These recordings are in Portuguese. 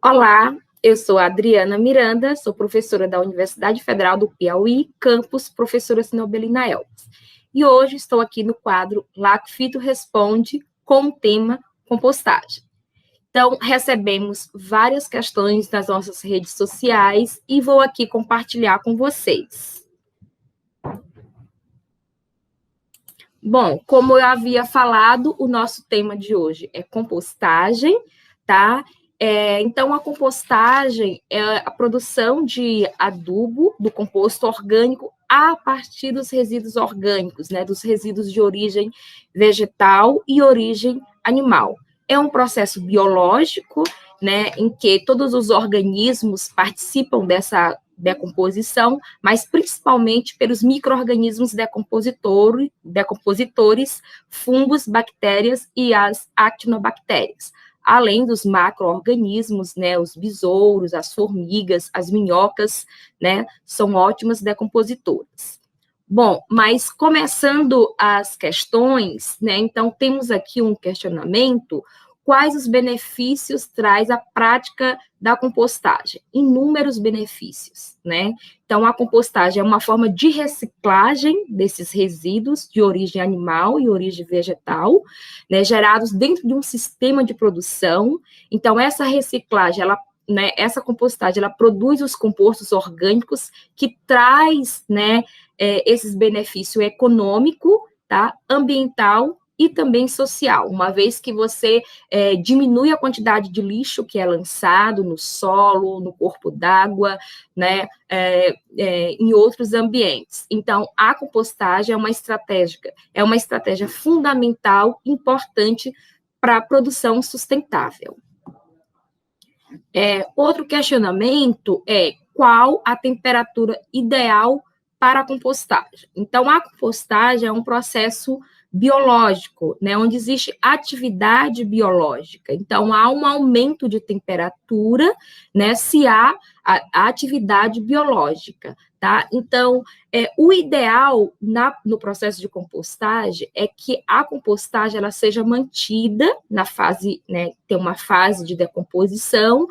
Olá, eu sou a Adriana Miranda, sou professora da Universidade Federal do Piauí, campus Professora Sinobelina Elbas. E hoje estou aqui no quadro Lacfito Responde com o tema compostagem. Então, recebemos várias questões nas nossas redes sociais e vou aqui compartilhar com vocês. Bom, como eu havia falado, o nosso tema de hoje é compostagem, tá? Então, a compostagem é a produção de adubo, do composto orgânico, a partir dos resíduos orgânicos, né? Dos resíduos de origem vegetal e origem animal. É um processo biológico, né? Em que todos os organismos participam dessa decomposição, mas principalmente pelos micro-organismos decompositores, fungos, bactérias e as actinobactérias, além dos macro-organismos, né, os besouros, as formigas, as minhocas, né, são ótimas decompositoras. Bom, mas começando as questões, né, então temos aqui um questionamento: quais os benefícios traz a prática da compostagem? Inúmeros benefícios, né? Então, a compostagem é uma forma de reciclagem desses resíduos de origem animal e origem vegetal, né, gerados dentro de um sistema de produção. Então, essa reciclagem, essa compostagem, ela produz os compostos orgânicos que traz, né, esses benefícios econômico, tá, ambiental e também social, uma vez que você diminui a quantidade de lixo que é lançado no solo, no corpo d'água, né, em outros ambientes. Então, a compostagem é uma estratégia fundamental, importante para a produção sustentável. Outro questionamento é: qual a temperatura ideal para a compostagem? Então, a compostagem é um processo biológico, né, onde existe atividade biológica. Então, há um aumento de temperatura, né, se há a atividade biológica, tá? Então, o ideal no processo de compostagem é que a compostagem ela seja mantida na fase, né, tem uma fase de decomposição,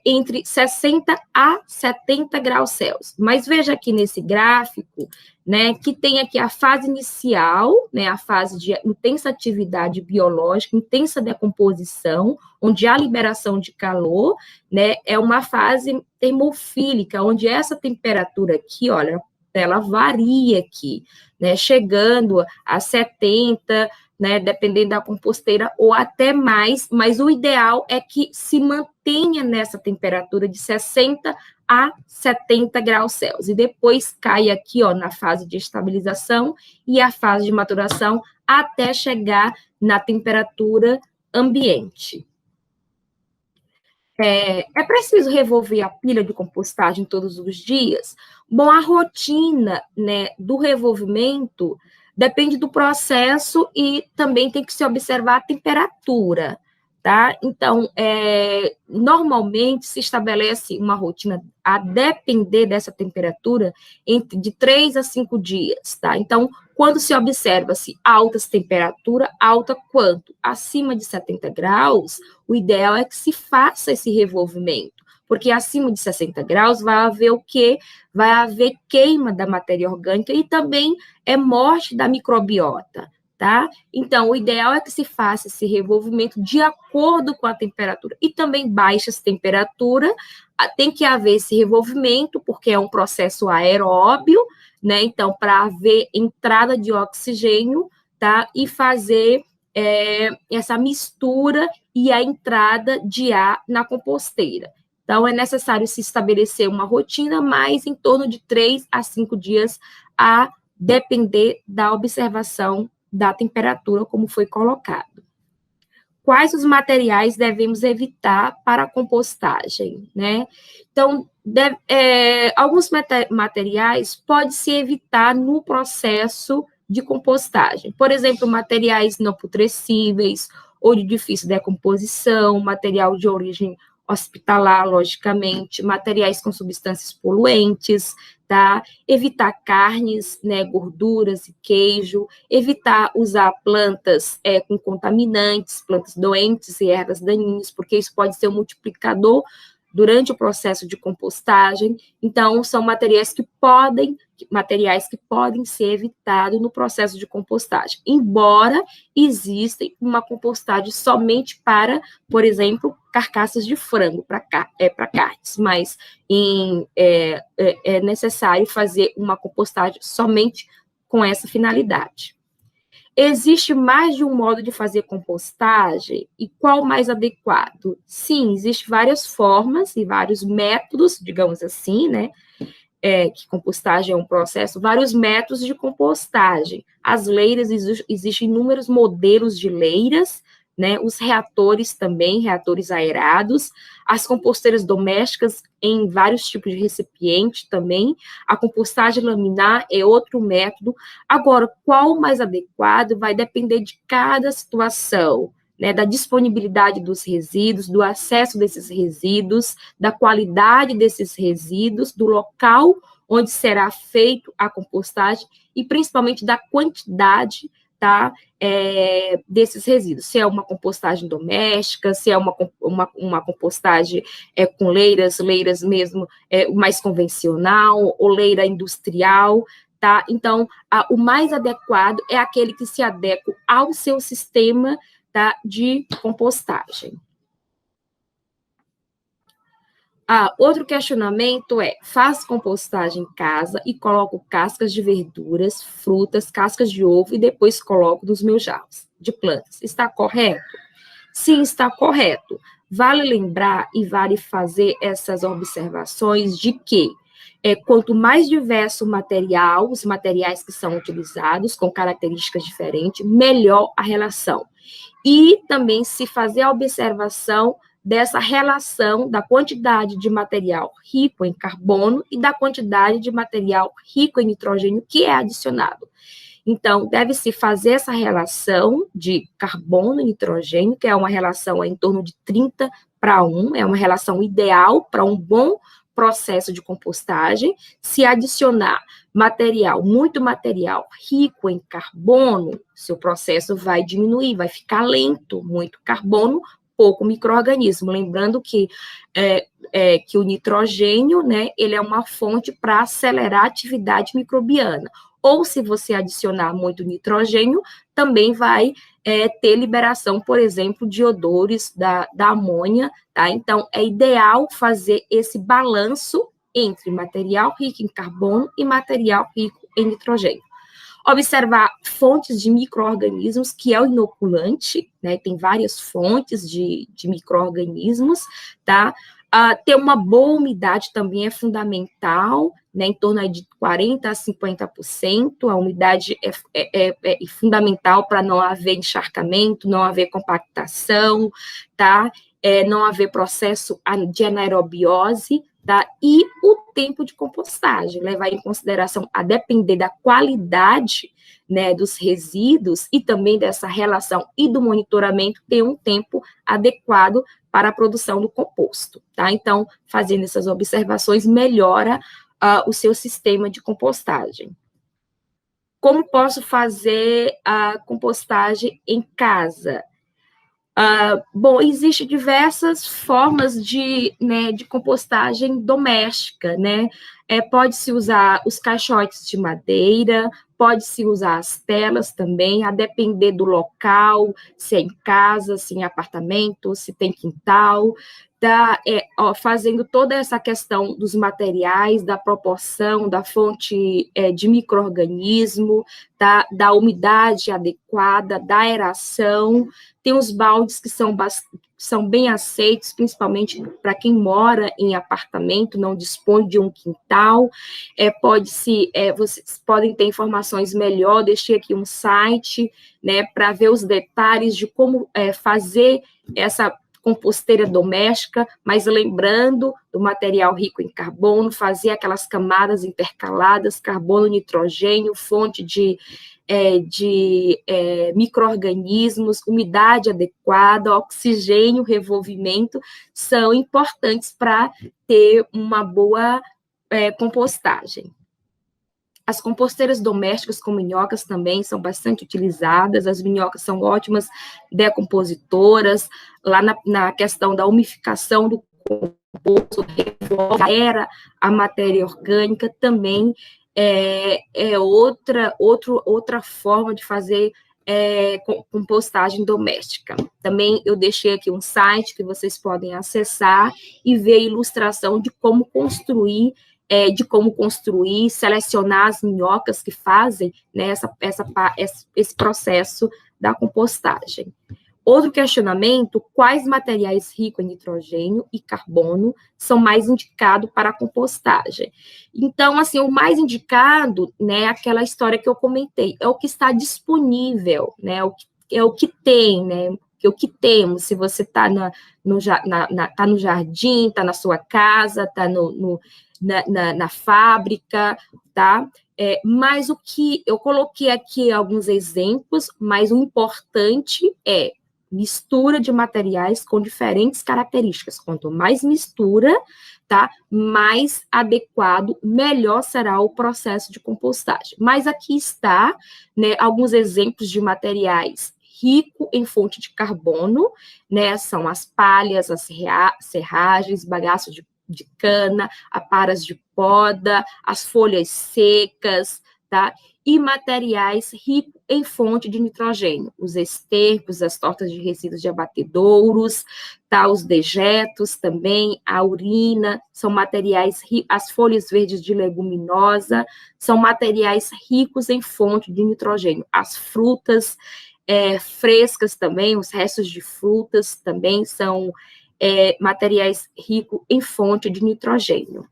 entre 60 a 70 graus Celsius. Mas veja aqui nesse gráfico, né, que tem aqui a fase inicial, né, a fase de intensa atividade biológica, intensa decomposição, onde há liberação de calor, né, é uma fase termofílica, onde essa temperatura aqui, olha, ela varia aqui, né, chegando a 70, né, dependendo da composteira, ou até mais, mas o ideal é que se mantenha nessa temperatura de 60 a 70 graus Celsius, e depois cai aqui, ó, na fase de estabilização e a fase de maturação, até chegar na temperatura ambiente. É preciso revolver a pilha de compostagem todos os dias? Bom, a rotina, né, do revolvimento depende do processo e também tem que se observar a temperatura, tá? Então, normalmente se estabelece uma rotina a depender dessa temperatura de 3 a 5 dias, tá? Então, quando se observa-se altas temperaturas, alta quanto? Acima de 70 graus, o ideal é que se faça esse revolvimento, porque acima de 60 graus vai haver o quê? Vai haver queima da matéria orgânica e também morte da microbiota, tá? Então, o ideal é que se faça esse revolvimento de acordo com a temperatura. E também baixas temperaturas, tem que haver esse revolvimento, porque é um processo aeróbio, né? Então, para haver entrada de oxigênio, tá? E fazer essa mistura e a entrada de ar na composteira. Então, é necessário se estabelecer uma rotina, mas em torno de 3 a 5 dias, a depender da observação da temperatura, como foi colocado. Quais os materiais devemos evitar para a compostagem, né? Então, alguns materiais pode-se evitar no processo de compostagem. Por exemplo, materiais não putrescíveis ou de difícil decomposição, material de origem hospitalar, logicamente, materiais com substâncias poluentes, tá? Evitar carnes, né, gorduras e queijo, evitar usar plantas com contaminantes, plantas doentes e ervas daninhas, porque isso pode ser um multiplicador durante o processo de compostagem. Então, são materiais que podem ser evitados no processo de compostagem, embora exista uma compostagem somente para, por exemplo, carcaças de frango, para carnes, mas é necessário fazer uma compostagem somente com essa finalidade. Existe mais de um modo de fazer compostagem, e qual mais adequado? Sim, existem várias formas e vários métodos, digamos assim, né? Que compostagem é um processo, vários métodos de compostagem. As leiras, existem inúmeros modelos de leiras, né? Os reatores também, reatores aerados, as composteiras domésticas em vários tipos de recipiente também, a compostagem laminar é outro método. Agora, qual o mais adequado vai depender de cada situação, né, da disponibilidade dos resíduos, do acesso desses resíduos, da qualidade desses resíduos, do local onde será feito a compostagem e principalmente da quantidade, tá, desses resíduos. Se é uma compostagem doméstica, se é uma compostagem com leiras mesmo mais convencional, ou leira industrial, tá? Então, o mais adequado é aquele que se adequa ao seu sistema, tá, de compostagem. Outro questionamento faz compostagem em casa e coloco cascas de verduras, frutas, cascas de ovo e depois coloco nos meus jarros de plantas. Está correto? Sim, está correto. Vale lembrar e vale fazer essas observações de que quanto mais diverso o material, os materiais que são utilizados, com características diferentes, melhor a relação. E também se fazer a observação dessa relação da quantidade de material rico em carbono e da quantidade de material rico em nitrogênio que é adicionado. Então, deve-se fazer essa relação de carbono e nitrogênio, que é uma relação em torno de 30:1, é uma relação ideal para um bom processo de compostagem. Se adicionar muito material rico em carbono, seu processo vai diminuir, vai ficar lento, muito carbono, pouco micro-organismo. Lembrando que o nitrogênio, né, ele é uma fonte para acelerar a atividade microbiana. Ou se você adicionar muito nitrogênio, também vai ter liberação, por exemplo, de odores da amônia, tá? Então, é ideal fazer esse balanço entre material rico em carbono e material rico em nitrogênio. Observar fontes de micro-organismos, que é o inoculante, né? Tem várias fontes de micro-organismos, tá? Ter uma boa umidade também é fundamental, né? Em torno de 40% a 50%. A umidade é fundamental para não haver encharcamento, não haver compactação, tá? Não haver processo de anaerobiose, tá? E o tempo de compostagem, levar em consideração, a depender da qualidade, né, dos resíduos e também dessa relação e do monitoramento, ter um tempo adequado para a produção do composto, tá? Então, fazendo essas observações, melhora o seu sistema de compostagem. Como posso fazer a compostagem em casa? Bom, existem diversas formas de compostagem doméstica, né? Pode-se usar os caixotes de madeira, pode-se usar as telas também, a depender do local, se é em casa, se é em apartamento, se tem quintal, tá? Fazendo toda essa questão dos materiais, da proporção, da fonte de micro-organismo, tá? Da umidade adequada, da aeração. Tem os baldes que são bem aceitos, principalmente para quem mora em apartamento, não dispõe de um quintal. Vocês podem ter informações melhor, deixei aqui um site, né, para ver os detalhes de como fazer essa composteira doméstica, mas lembrando do material rico em carbono, fazer aquelas camadas intercaladas, carbono, nitrogênio, fonte de micro-organismos, umidade adequada, oxigênio, revolvimento, são importantes para ter uma boa compostagem. As composteiras domésticas com minhocas também são bastante utilizadas, as minhocas são ótimas decompositoras, lá na questão da umificação do composto, era a matéria orgânica, também outra forma de fazer compostagem doméstica. Também eu deixei aqui um site que vocês podem acessar e ver a ilustração de como construir, selecionar as minhocas que fazem, né, esse processo da compostagem. Outro questionamento: quais materiais ricos em nitrogênio e carbono são mais indicados para a compostagem? Então, assim, o mais indicado, né, aquela história que eu comentei, é o que está disponível, né, é o que tem, né, o que temos. Se você está no jardim, está na sua casa, está na fábrica, tá? Mas o que eu coloquei aqui alguns exemplos, mas o importante é mistura de materiais com diferentes características. Quanto mais mistura, tá, mais adequado, melhor será o processo de compostagem. Mas aqui está, né, alguns exemplos de materiais rico em fonte de carbono, né, são as palhas, as serragens, bagaços de cana, aparas de poda, as folhas secas, tá? E materiais ricos em fonte de nitrogênio, os estercos, as tortas de resíduos de abatedouros, tá? Os dejetos também, a urina, são materiais ricos, as folhas verdes de leguminosa, são materiais ricos em fonte de nitrogênio, as frutas frescas também, os restos de frutas também são materiais ricos em fonte de nitrogênio.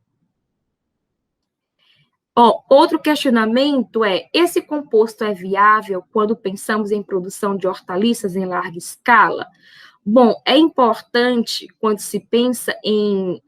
Outro questionamento é: esse composto é viável quando pensamos em produção de hortaliças em larga escala? Bom, é importante, quando se pensa em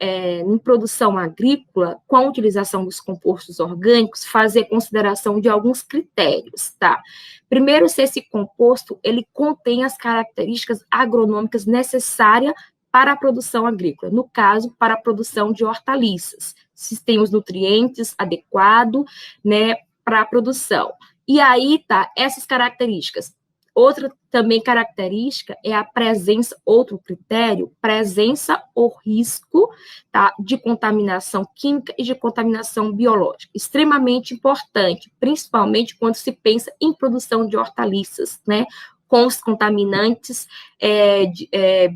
produção agrícola, com a utilização dos compostos orgânicos, fazer consideração de alguns critérios, tá? Primeiro, se esse composto, ele contém as características agronômicas necessárias para a produção agrícola, no caso, para a produção de hortaliças, se tem os nutrientes adequados, né, para a produção. E aí, tá, essas características. Outra também característica é a presença, outro critério, presença ou risco, tá, de contaminação química e de contaminação biológica. Extremamente importante, principalmente quando se pensa em produção de hortaliças, né, com os contaminantes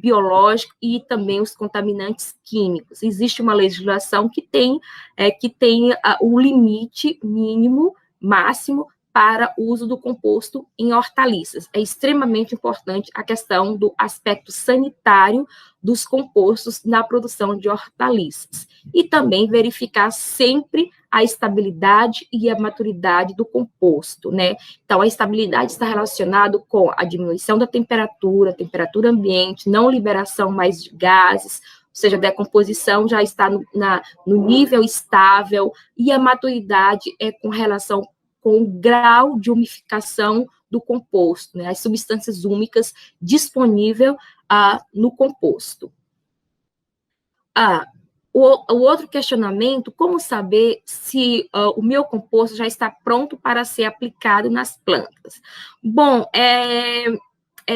biológicos e também os contaminantes químicos. Existe uma legislação que tem o limite mínimo, máximo, para o uso do composto em hortaliças. É extremamente importante a questão do aspecto sanitário dos compostos na produção de hortaliças. E também verificar sempre a estabilidade e a maturidade do composto, né? Então, a estabilidade está relacionada com a diminuição da temperatura ambiente, não liberação mais de gases, ou seja, a decomposição já está no nível estável, e a maturidade é com relação com o grau de umificação do composto, né, as substâncias úmicas disponíveis no composto. O outro questionamento: como saber se o meu composto já está pronto para ser aplicado nas plantas? Bom, é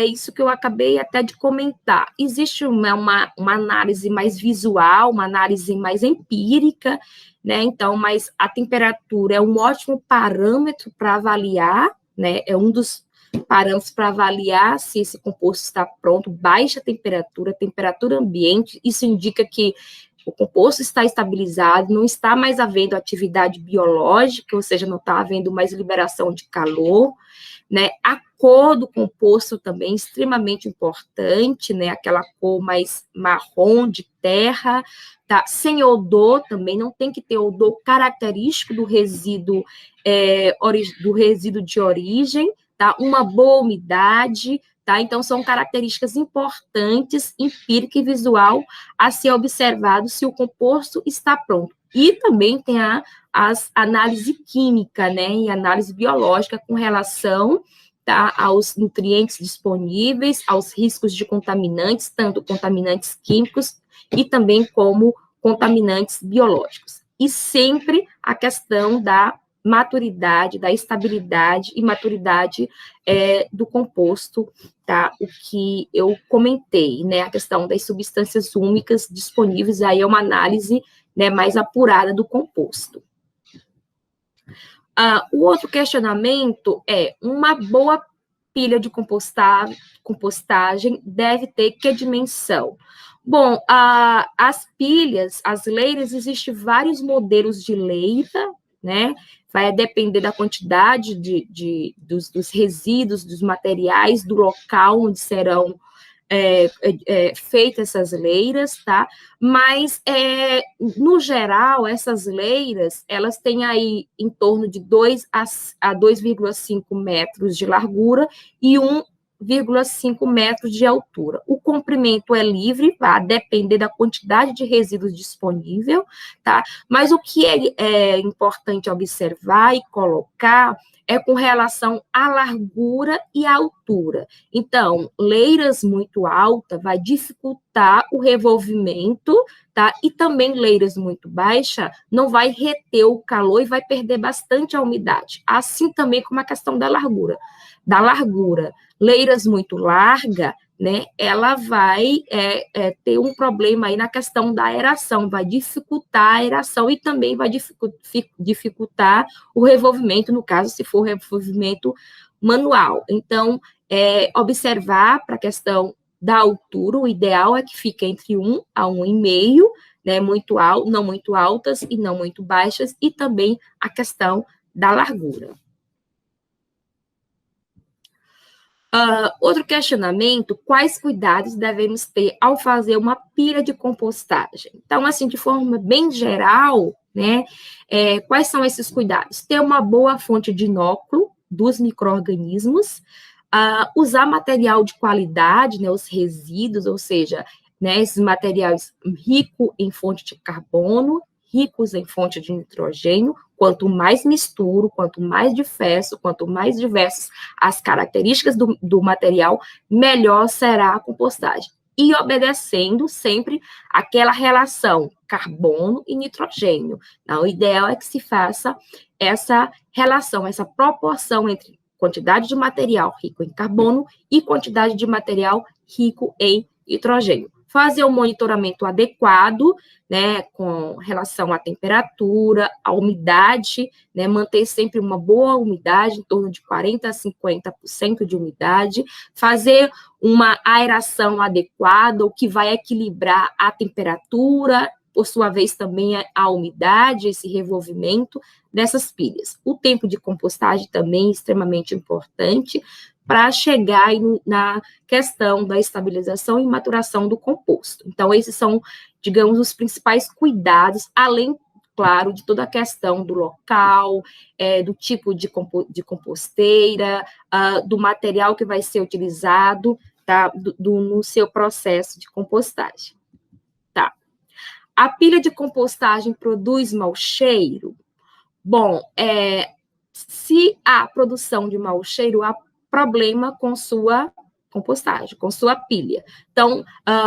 isso que eu acabei até de comentar. Existe uma análise mais visual, uma análise mais empírica, né? Então, mas a temperatura é um ótimo parâmetro para avaliar, né? É um dos parâmetros para avaliar se esse composto está pronto. Baixa temperatura ambiente, isso indica que o composto está estabilizado, não está mais havendo atividade biológica, ou seja, não está havendo mais liberação de calor, né? A cor do composto também é extremamente importante, né? Aquela cor mais marrom de terra, tá? Sem odor também, não tem que ter odor característico do resíduo de origem, tá? Uma boa umidade, tá? Então, são características importantes, empírica e visual, a ser observado se o composto está pronto. E também tem as análise química, né, e análise biológica com relação, tá, aos nutrientes disponíveis, aos riscos de contaminantes, tanto contaminantes químicos e também como contaminantes biológicos. E sempre a questão da maturidade, da estabilidade e maturidade do composto, tá? O que eu comentei, né? A questão das substâncias úmicas disponíveis, aí é uma análise, né, mais apurada do composto. O outro questionamento é: uma boa pilha de compostagem deve ter que dimensão? Bom, as pilhas, as leiras, existem vários modelos de leira, né? Vai depender da quantidade dos resíduos, dos materiais, do local onde serão feitas essas leiras, tá? Mas, no geral, essas leiras, elas têm aí em torno de 2 a 2,5 metros de largura e 1,5 metros de altura. O comprimento é livre, vai depender da quantidade de resíduos disponível, tá? Mas o que é importante observar e colocar é com relação à largura e à altura. Então, leiras muito altas vai dificultar o revolvimento, tá? E também leiras muito baixas não vai reter o calor e vai perder bastante a umidade. Assim também como a questão da largura. Leiras muito largas, né, ela vai ter um problema aí na questão da aeração, vai dificultar a aeração e também vai dificultar o revolvimento, no caso, se for revolvimento manual. Então, observar para a questão da altura, o ideal é que fique entre 1 a 1,5, né, não muito altas e não muito baixas, e também a questão da largura. Outro questionamento: quais cuidados devemos ter ao fazer uma pilha de compostagem? Então, assim, de forma bem geral, né, quais são esses cuidados? Ter uma boa fonte de inóculo dos micro-organismos, usar material de qualidade, né, os resíduos, ou seja, né, esses materiais ricos em fonte de carbono, ricos em fonte de nitrogênio. Quanto mais misturo, quanto mais diverso, quanto mais diversas as características do material, melhor será a compostagem. E obedecendo sempre aquela relação carbono e nitrogênio. Então, o ideal é que se faça essa relação, essa proporção entre quantidade de material rico em carbono e quantidade de material rico em nitrogênio. Fazer um monitoramento adequado, né, com relação à temperatura, à umidade, né, manter sempre uma boa umidade, em torno de 40% a 50% de umidade, fazer uma aeração adequada, o que vai equilibrar a temperatura, por sua vez também a umidade, esse revolvimento dessas pilhas. O tempo de compostagem também é extremamente importante, para chegar na questão da estabilização e maturação do composto. Então, esses são, digamos, os principais cuidados, além, claro, de toda a questão do local, do tipo de composteira, do material que vai ser utilizado, tá, no seu processo de compostagem. Tá. A pilha de compostagem produz mau cheiro? Bom, se há produção de mau cheiro, há problema com sua compostagem, com sua pilha. Então,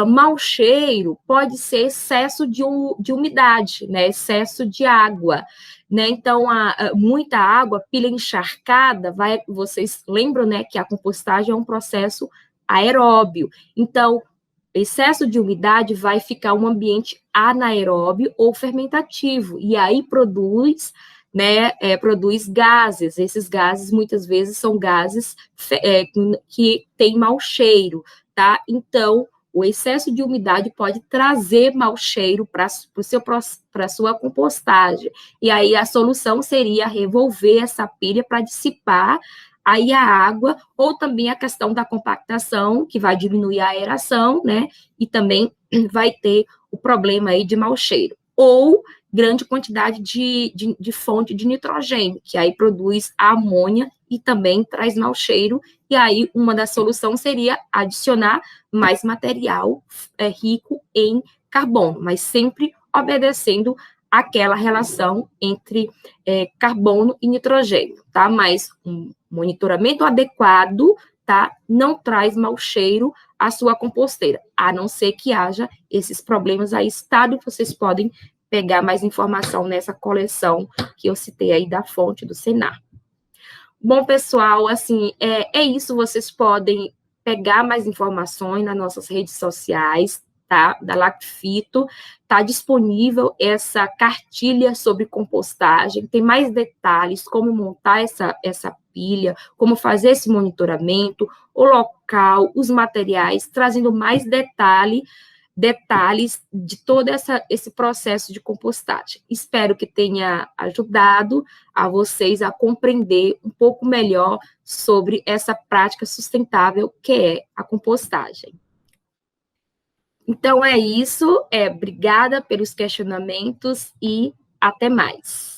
mau cheiro pode ser excesso de umidade, né, excesso de água, né, então, muita água, pilha encharcada, vocês lembram, né, que a compostagem é um processo aeróbio, então, excesso de umidade vai ficar um ambiente anaeróbio ou fermentativo, e aí produz gases. Esses gases, muitas vezes, são gases que têm mau cheiro, tá? Então, o excesso de umidade pode trazer mau cheiro para a sua compostagem. E aí, a solução seria revolver essa pilha para dissipar aí a água, ou também a questão da compactação, que vai diminuir a aeração, né? E também vai ter o problema aí de mau cheiro. Ou grande quantidade de fonte de nitrogênio, que aí produz a amônia e também traz mau cheiro, e aí uma das soluções seria adicionar mais material rico em carbono, mas sempre obedecendo aquela relação entre carbono e nitrogênio, tá? Mas um monitoramento adequado, tá? Não traz mau cheiro à sua composteira, a não ser que haja esses problemas aí, estado, vocês podem pegar mais informação nessa coleção que eu citei aí da fonte do Senar. Bom, pessoal, assim, é isso, vocês podem pegar mais informações nas nossas redes sociais, tá? Da Lactofito, tá disponível essa cartilha sobre compostagem, tem mais detalhes, como montar essa pilha, como fazer esse monitoramento, o local, os materiais, trazendo mais detalhes de todo esse processo de compostagem. Espero que tenha ajudado a vocês a compreender um pouco melhor sobre essa prática sustentável que é a compostagem. Então é isso, obrigada pelos questionamentos e até mais.